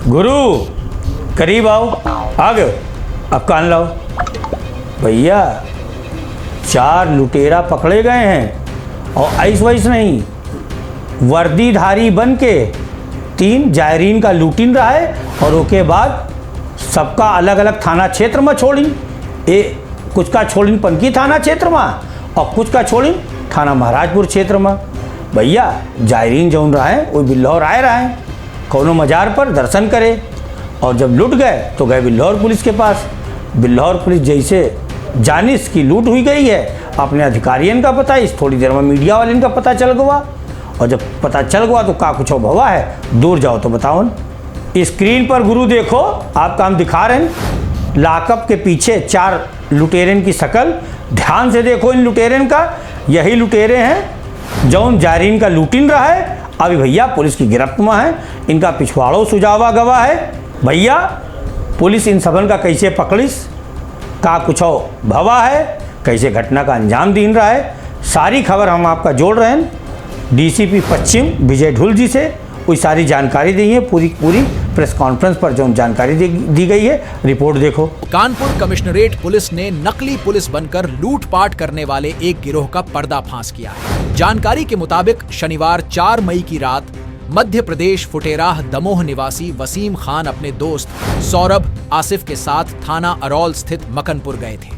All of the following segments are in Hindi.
गुरु करीब आओ। आ गए, अब कान लाओ। भैया 4 लुटेरा पकड़े गए हैं और ऐस वैस नहीं, वर्दीधारी बन के 3 जायरीन का लूटिन रहा है और उसके बाद सबका अलग अलग थाना क्षेत्र में छोड़ी। कुछ का छोड़िन पनकी थाना क्षेत्र में और कुछ का छोड़िन थाना महाराजपुर क्षेत्र में। भैया जायरीन जौन रहा है वो बिल्लौर आए रहा है कौनो मजार पर दर्शन करे, और जब लूट गए तो गए बिल्लौर पुलिस के पास। बिल्लौर पुलिस जैसे जानिस की लूट हुई गई है, अपने अधिकारियों का पता, इस थोड़ी देर में मीडिया वाले का पता चल गया। और जब पता चल गया तो का कुछ भवा है, दूर जाओ तो बताओ। स्क्रीन पर गुरु देखो, आपका हम दिखा रहे हैं लाकअप के पीछे 4 लुटेरन की शक्ल। ध्यान से देखो इन लुटेरन का, यही लुटेरे हैं जौन जायरीन का लूटिन रहा है। अभी भैया पुलिस की गिरफ्त में है, इनका पिछवाड़ो सुझावा गवा है। भैया पुलिस इन सबन का कैसे पकड़िस, का कुछ भवा है, कैसे घटना का अंजाम दीन रहा है, सारी खबर हम आपका जोड़ रहे हैं डीसीपी पश्चिम विजय ढुल जी से। कोई सारी जानकारी दी है, पूरी प्रेस कॉन्फ्रेंस पर जो जानकारी दी गई है, रिपोर्ट देखो। कानपुर कमिश्नरेट पुलिस ने नकली पुलिस बनकर लूटपाट करने वाले एक गिरोह का पर्दाफाश किया है। जानकारी के मुताबिक शनिवार 4 मई की रात मध्य प्रदेश फुटेराह दमोह निवासी वसीम खान अपने दोस्त सौरभ आसिफ के साथ थाना अरौल स्थित मकनपुर गए थे।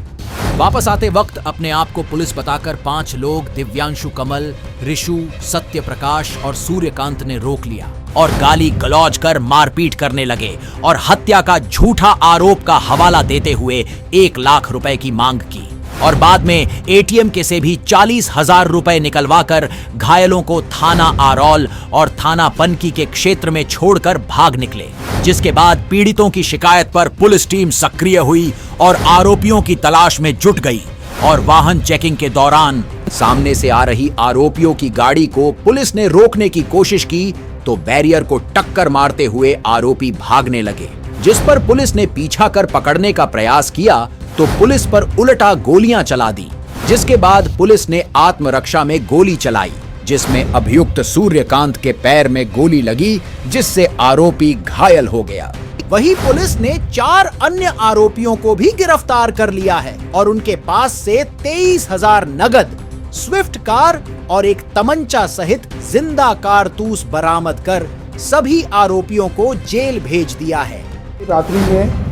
वापस आते वक्त अपने आप को पुलिस बताकर 5 लोग दिव्यांशु कमल, ऋषु, सत्य प्रकाश और सूर्यकांत ने रोक लिया और गाली गलौज कर मारपीट करने लगे और हत्या का झूठा आरोप का हवाला देते हुए 1 लाख रुपए की मांग की और बाद में एटीएम के से भी 40,000 रुपए निकलवाकर घायलों को थाना आरौल और थाना पनकी के क्षेत्र में छोड़कर भाग निकले। जिसके बाद पीड़ितों की शिकायत पर पुलिस टीम सक्रिय हुई और आरोपियों की तलाश में जुट गई और वाहन चेकिंग के दौरान सामने से आ रही आरोपियों की गाड़ी को पुलिस ने रोकने की कोशिश की तो बैरियर को टक्कर मारते हुए आरोपी भागने लगे। जिस पर पुलिस ने पीछा कर पकड़ने का प्रयास किया तो पुलिस पर उल्टा गोलियां चला दी, जिसके बाद पुलिस ने आत्मरक्षा में गोली चलाई, जिसमें अभियुक्त सूर्यकांत के पैर में गोली लगी, जिससे आरोपी घायल हो गया। वहीं पुलिस ने 4 अन्य आरोपियों को भी गिरफ्तार कर लिया है और उनके पास से 23,000 नगद, स्विफ्ट कार और एक तमंचा सहित जिंदा कारतूस बरामद कर सभी आरोपियों को जेल भेज दिया है। रात्रि में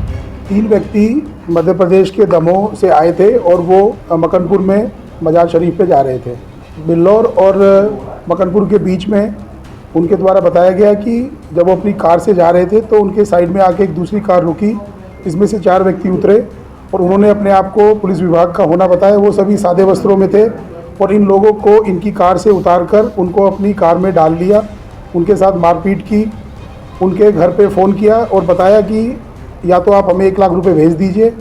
3 व्यक्ति मध्य प्रदेश के दमोह से आए थे और वो मकनपुर में मजार शरीफ पे जा रहे थे। बिल्लौर और मकनपुर के बीच में उनके द्वारा बताया गया कि जब वो अपनी कार से जा रहे थे तो उनके साइड में आके एक दूसरी कार रुकी, इसमें से 4 व्यक्ति उतरे और उन्होंने अपने आप को पुलिस विभाग का होना बताया। वो सभी सादे वस्त्रों में थे और इन लोगों को इनकी कार से उतारकर उनको अपनी कार में डाल लिया, उनके साथ मारपीट की, उनके घर पे फ़ोन किया और बताया कि या तो आप हमें 1 लाख रुपए भेज दीजिए,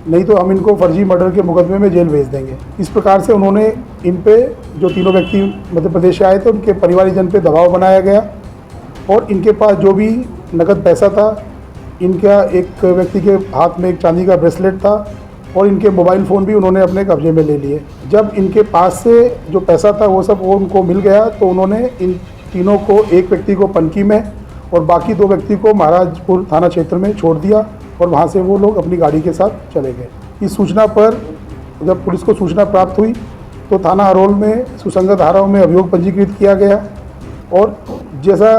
नहीं तो हम इनको फर्जी मर्डर के मुकदमे में जेल भेज देंगे। इस प्रकार से उन्होंने इन पे जो तीनों व्यक्ति मध्य प्रदेश से आए थे उनके परिवारजन पे दबाव बनाया गया और इनके पास जो भी नकद पैसा था, इनका एक व्यक्ति के हाथ में एक चांदी का ब्रेसलेट था और इनके मोबाइल फ़ोन भी उन्होंने अपने कब्जे में ले लिए। जब इनके पास से जो पैसा था वो सब उनको मिल गया तो उन्होंने इन तीनों को, एक व्यक्ति को पनकी में और बाकी 2 व्यक्ति को महाराजपुर थाना क्षेत्र में छोड़ दिया और वहाँ से वो लोग अपनी गाड़ी के साथ चले गए। इस सूचना पर जब पुलिस को सूचना प्राप्त हुई तो थाना अरौल में सुसंगत धाराओं में अभियोग पंजीकृत किया गया और जैसा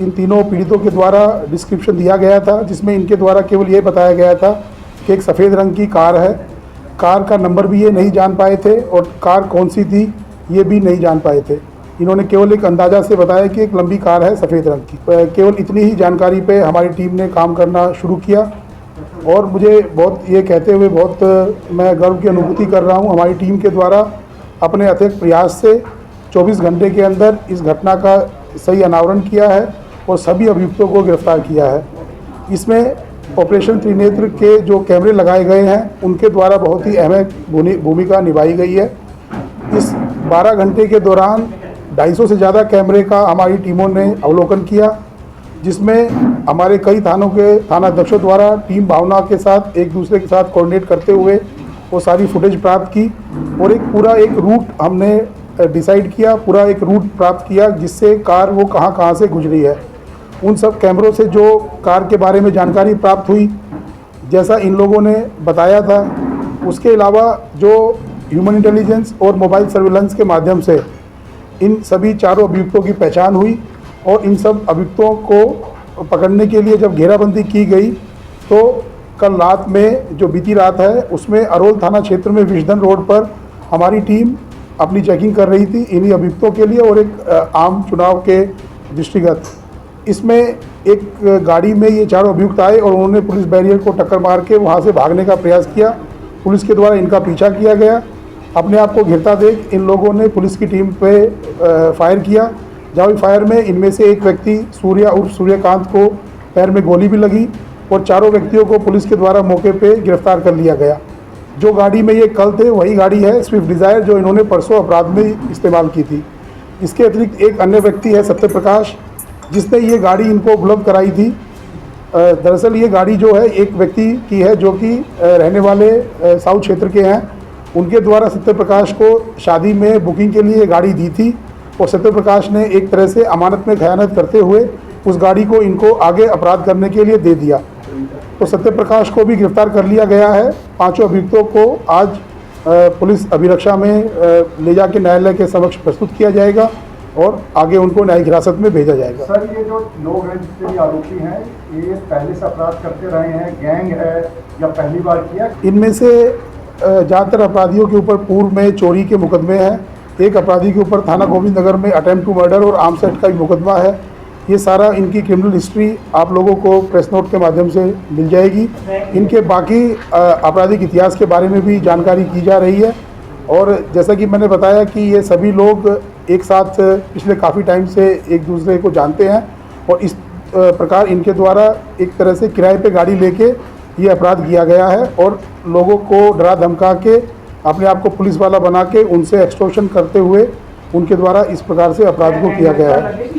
इन तीनों पीड़ितों के द्वारा डिस्क्रिप्शन दिया गया था, जिसमें इनके द्वारा केवल ये बताया गया था कि एक सफ़ेद रंग की कार है, कार का नंबर भी ये नहीं जान पाए थे और कार कौन सी थी ये भी नहीं जान पाए थे। इन्होंने केवल एक अंदाज़ा से बताया कि एक लंबी कार है सफ़ेद रंग की। केवल इतनी ही जानकारी पे हमारी टीम ने काम करना शुरू किया और मुझे बहुत ये कहते हुए बहुत मैं गर्व की अनुभूति कर रहा हूँ। हमारी टीम के द्वारा अपने अथक प्रयास से 24 घंटे के अंदर इस घटना का सही अनावरण किया है और सभी अभियुक्तों को गिरफ्तार किया है। इसमें ऑपरेशन त्रिनेत्र के जो कैमरे लगाए गए हैं उनके द्वारा बहुत ही अहम भूमिका निभाई गई है। इस 12 घंटे के दौरान 250 से ज़्यादा कैमरे का हमारी टीमों ने अवलोकन किया, जिसमें हमारे कई थानों के थानाध्यक्षों द्वारा टीम भावना के साथ एक दूसरे के साथ कोऑर्डिनेट करते हुए वो सारी फुटेज प्राप्त की और एक रूट हमने डिसाइड किया, पूरा एक रूट प्राप्त किया जिससे कार वो कहाँ से गुजरी है उन सब कैमरों से जो कार के बारे में जानकारी प्राप्त हुई, जैसा इन लोगों ने बताया था, उसके अलावा जो ह्यूमन इंटेलिजेंस और मोबाइल सर्विलेंस के माध्यम से इन सभी चारों अभियुक्तों की पहचान हुई और इन सब अभियुक्तों को पकड़ने के लिए जब घेराबंदी की गई तो कल रात में, जो बीती रात है, उसमें अरोल थाना क्षेत्र में विजडन रोड पर हमारी टीम अपनी चेकिंग कर रही थी इन्हीं अभियुक्तों के लिए और एक आम चुनाव के दृष्टिगत। इसमें एक गाड़ी में ये चारों अभियुक्त आए और उन्होंने पुलिस बैरियर को टक्कर मार के वहाँ से भागने का प्रयास किया। पुलिस के द्वारा इनका पीछा किया गया। अपने आप को घिरता देख इन लोगों ने पुलिस की टीम पे फायर किया। जवाबी फायर में इनमें से एक व्यक्ति सूर्या उर्फ सूर्यकांत को पैर में गोली भी लगी और चारों व्यक्तियों को पुलिस के द्वारा मौके पे गिरफ्तार कर लिया गया। जो गाड़ी में ये कल थे वही गाड़ी है स्विफ्ट डिज़ायर जो इन्होंने परसों अपराध में इस्तेमाल की थी। इसके अतिरिक्त एक अन्य व्यक्ति है सत्य प्रकाश, जिसने ये गाड़ी इनको उपलब्ध कराई थी। दरअसल ये गाड़ी जो है एक व्यक्ति की है जो कि रहने वाले साउथ क्षेत्र के हैं। उनके द्वारा सत्य प्रकाश को शादी में बुकिंग के लिए गाड़ी दी थी और सत्य प्रकाश ने एक तरह से अमानत में खयानत करते हुए उस गाड़ी को इनको आगे अपराध करने के लिए दे दिया। तो सत्य प्रकाश को भी गिरफ्तार कर लिया गया है। पांचों अभियुक्तों को आज पुलिस अभिरक्षा में ले जाके न्यायालय के समक्ष प्रस्तुत किया जाएगा और आगे उनको न्यायिक हिरासत में भेजा जाएगा। सर, ये जो लोग हैं जितने भी आरोपी हैं, ये पहले से अपराध करते रहे हैं, गैंग है या पहली बार किया? इनमें से ज़्यादातर अपराधियों के ऊपर पूर्व में चोरी के मुकदमे हैं। एक अपराधी के ऊपर थाना गोविंद नगर में अटेम्प्ट टू मर्डर और आर्म्स एक्ट का भी मुकदमा है। ये सारा इनकी क्रिमिनल हिस्ट्री आप लोगों को प्रेस नोट के माध्यम से मिल जाएगी। इनके बाकी आपराधिक इतिहास के बारे में भी जानकारी की जा रही है और जैसा कि मैंने बताया कि ये सभी लोग एक साथ पिछले काफ़ी टाइम से एक दूसरे को जानते हैं और इस प्रकार इनके द्वारा एक तरह से किराए पे गाड़ी लेके ये अपराध किया गया है और लोगों को डरा धमका के अपने आप को पुलिस वाला बना के उनसे एक्सटॉर्शन करते हुए उनके द्वारा इस प्रकार से अपराध को किया गया है।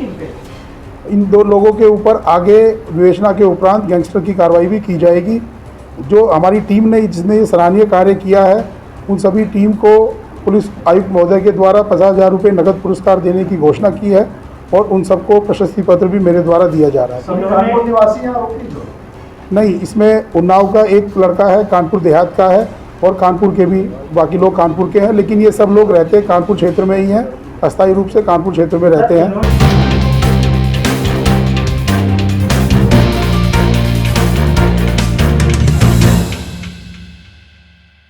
इन दो लोगों के ऊपर आगे विवेचना के उपरांत गैंगस्टर की कार्रवाई भी की जाएगी। जो हमारी टीम ने जिसने ये सराहनीय कार्य किया है उन सभी टीम को पुलिस आयुक्त महोदय के द्वारा 50,000 रुपये नगद पुरस्कार देने की घोषणा की है और उन सबको प्रशस्ति पत्र भी मेरे द्वारा दिया जा रहा है। कानपुर निवासी हैं आरोपी? नहीं, इसमें उन्नाव का एक लड़का है, कानपुर देहात का है और कानपुर के भी बाकी लोग कानपुर के हैं, लेकिन ये सब लोग रहते हैं कानपुर क्षेत्र में ही हैं, अस्थायी रूप से कानपुर क्षेत्र में रहते हैं।